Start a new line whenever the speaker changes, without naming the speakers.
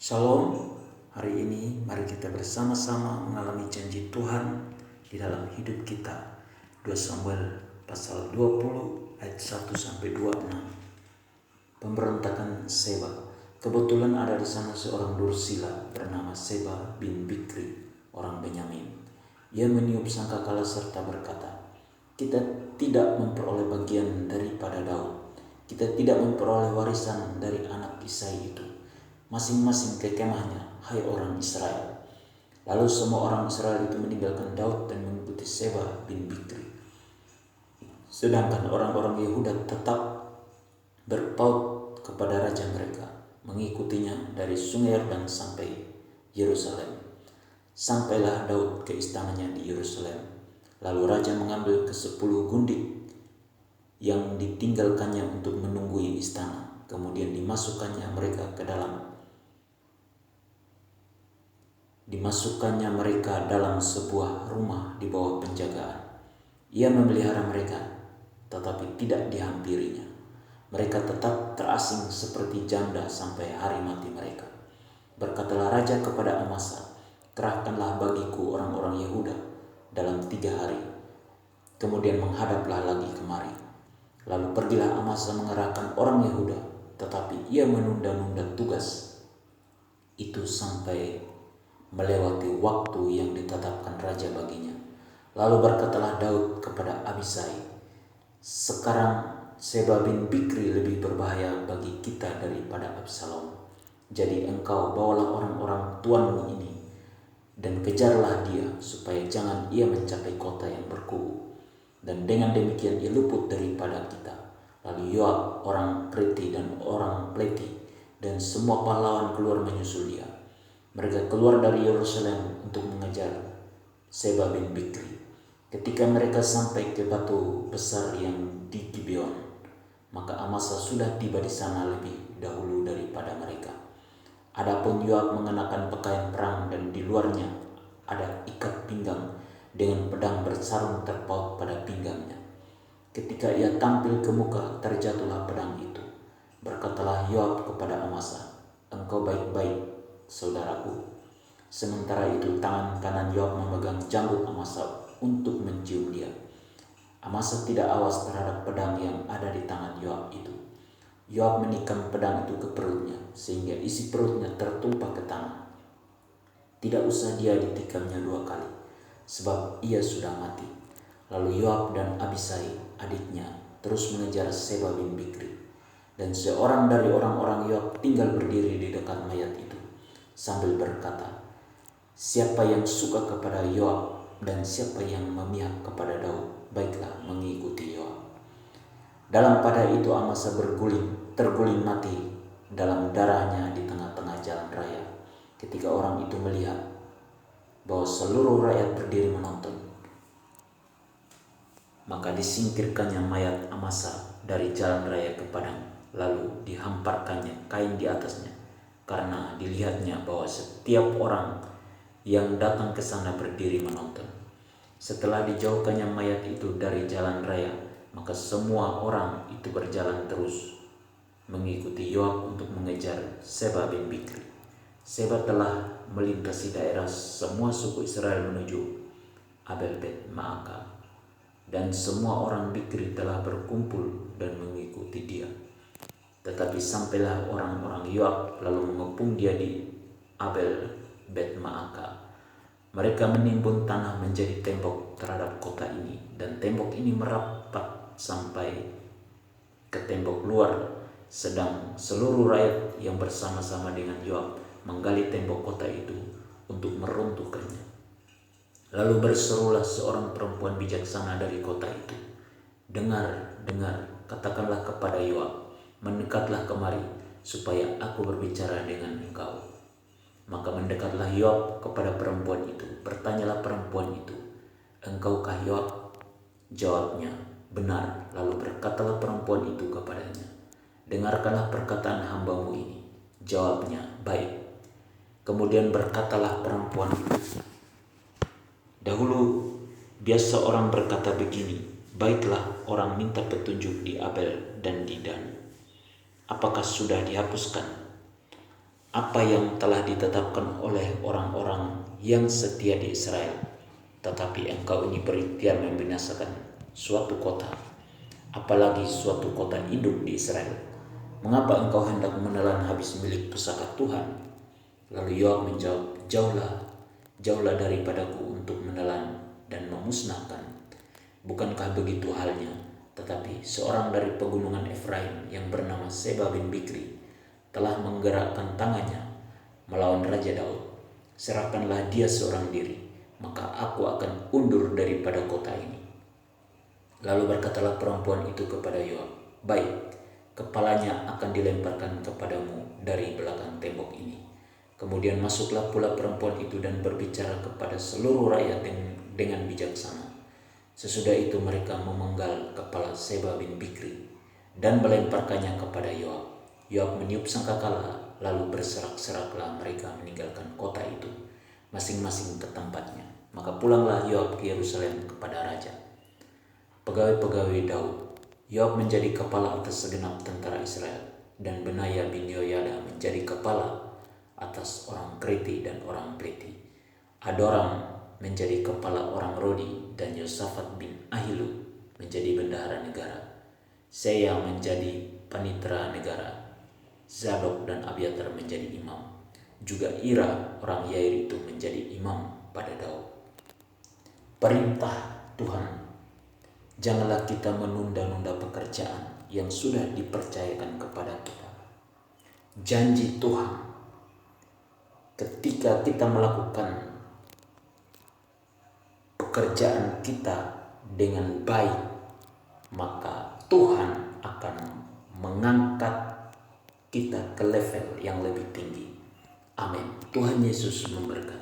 Shalom, hari ini mari kita bersama-sama mengalami janji Tuhan di dalam hidup kita. 2 Samuel pasal 20 ayat 1-26. Pemberontakan Seba. Kebetulan ada di sana seorang dursila bernama Seba bin Bikri, orang Benyamin. Ia meniup sangkakala serta berkata, "Kita tidak memperoleh bagian daripada Daud. Kita tidak memperoleh warisan dari anak Isai itu. Masing-masing ke kemahnya, hai orang Israel." Lalu semua orang Israel itu meninggalkan Daud dan mengikuti Seba bin Bikri. Sedangkan orang-orang Yehuda tetap berpaut kepada raja mereka, mengikutinya dari sungai Yordan sampai Yerusalem. Sampailah Daud ke istananya di Yerusalem. Lalu raja mengambil ke-10 gundik yang ditinggalkannya untuk menunggui istana. Kemudian dimasukkannya mereka dalam sebuah rumah di bawah penjagaan. Ia memelihara mereka, tetapi tidak dihampirinya. Mereka tetap terasing seperti janda sampai hari mati mereka. Berkatalah raja kepada Amasa, "Kerahkanlah bagiku orang-orang Yehuda dalam 3 hari. Kemudian menghadaplah lagi kemari." Lalu pergilah Amasa mengerahkan orang Yehuda, tetapi ia menunda-nunda tugas itu sampai melewati waktu yang ditetapkan raja baginya. Lalu berkatalah Daud kepada Abisai, "Sekarang Seba bin Bikri lebih berbahaya bagi kita daripada Absalom. Jadi engkau bawalah orang-orang tuanmu ini dan kejarlah dia, supaya jangan ia mencapai kota yang berkubu. Dan dengan demikian ia luput daripada kita." Lalu Yoab orang Kriti dan orang Pleti dan semua pahlawan keluar menyusul dia. Mereka keluar dari Yerusalem untuk mengejar Seba bin Bikri. Ketika mereka sampai ke batu besar yang di Gibeon, maka Amasa sudah tiba di sana lebih dahulu daripada mereka. Adapun Yoab mengenakan pakaian perang dan di luarnya ada ikat pinggang dengan pedang bersarung terpaut pada pinggangnya. Ketika ia tampil ke muka, terjatuhlah pedang itu. Berkatalah Yoab kepada Amasa, "Engkau baik-baik, saudaraku." Sementara itu tangan kanan Yoab memegang janggut Amasa untuk mencium dia. Amasa tidak awas terhadap pedang yang ada di tangan Yoab itu. Yoab menikam pedang itu ke perutnya, sehingga isi perutnya tertumpah ke tanah. Tidak usah dia ditikamnya 2 kali, sebab ia sudah mati. Lalu Yoab dan Abisai, adiknya, terus mengejar Seba bin Bikri. Dan seorang dari orang-orang Yoab tinggal berdiri di dekat mayat itu, sambil berkata, "Siapa yang suka kepada Yoab dan siapa yang memihak kepada Daud, baiklah mengikuti Yoab." Dalam pada itu Amasa terguling mati dalam darahnya di tengah-tengah jalan raya. Ketika orang itu melihat bahwa seluruh rakyat berdiri menonton, maka disingkirkannya mayat Amasa dari jalan raya ke padang, lalu dihamparkannya kain di atasnya, karena dilihatnya bahwa setiap orang yang datang ke sana berdiri menonton. Setelah dijauhkannya mayat itu dari jalan raya, maka semua orang itu berjalan terus mengikuti Yoab untuk mengejar Seba bin Bikri. Seba telah melintasi daerah semua suku Israel menuju Abel Bet Maaka, dan semua orang Bikri telah berkumpul dan mengikuti dia. Tetapi sampailah orang-orang Yoab lalu mengepung dia di Abel Bet Maaka. Mereka menimbun tanah menjadi tembok terhadap kota ini, dan tembok ini merapat sampai ke tembok luar, sedang seluruh rakyat yang bersama-sama dengan Yoab menggali tembok kota itu untuk meruntuhkannya. Lalu berserulah seorang perempuan bijaksana dari kota itu, "Dengar, dengar, katakanlah kepada Yoab, mendekatlah kemari, supaya aku berbicara dengan engkau." Maka mendekatlah Yoab kepada perempuan itu. Bertanyalah perempuan itu, "Engkaukah Yoab?" Jawabnya, "Benar." Lalu berkatalah perempuan itu kepadanya, "Dengarkanlah perkataan hambamu ini." Jawabnya, "Baik." Kemudian berkatalah perempuan itu, "Dahulu biasa orang berkata begini, 'Baiklah orang minta petunjuk di Abel dan di Dan.' Apakah sudah dihapuskan?" apa yang telah ditetapkan oleh orang-orang yang setia di Israel. Tetapi engkau ini berikhtiar membinasakan suatu kota, apalagi suatu kota induk di Israel. Mengapa engkau hendak menelan habis milik pusaka Tuhan? Lalu Yoab menjawab, jauhlah daripadaku untuk menelan dan memusnahkan. Bukankah begitu halnya? Tetapi seorang dari pegunungan Efraim yang bernama Seba bin Bikri telah menggerakkan tangannya melawan Raja Daud. Serahkanlah dia seorang diri, maka aku akan undur daripada kota ini. Lalu berkatalah perempuan itu kepada Yoab, baik, kepalanya akan dilemparkan kepadamu dari belakang tembok ini. Kemudian masuklah pula perempuan itu dan berbicara kepada seluruh rakyat dengan bijaksana. Sesudah itu mereka memenggal kepala Seba bin Bikri dan melemparkannya kepada Yoab. Yoab meniup sangkakala, lalu berserak-seraklah mereka meninggalkan kota itu, masing-masing ke tempatnya. Maka pulanglah Yoab ke Yerusalem kepada raja. Pegawai-pegawai Daud, Yoab menjadi kepala atas segenap tentara Israel, dan Benaya bin Yoyada menjadi kepala atas orang Kreti dan orang Pleti. Adoram menjadi kepala orang Rodi, dan Yosafat bin Ahilud menjadi bendahara negara. Seya menjadi panitera negara. Zadok dan Abiatar menjadi imam. Juga Ira orang Yair itu menjadi imam pada Daud. Perintah Tuhan, janganlah kita menunda-nunda pekerjaan yang sudah dipercayakan kepada kita. Janji Tuhan, ketika kita melakukan pekerjaan kita dengan baik, maka Tuhan akan mengangkat kita ke level yang lebih tinggi. Amin. Tuhan Yesus memberkati.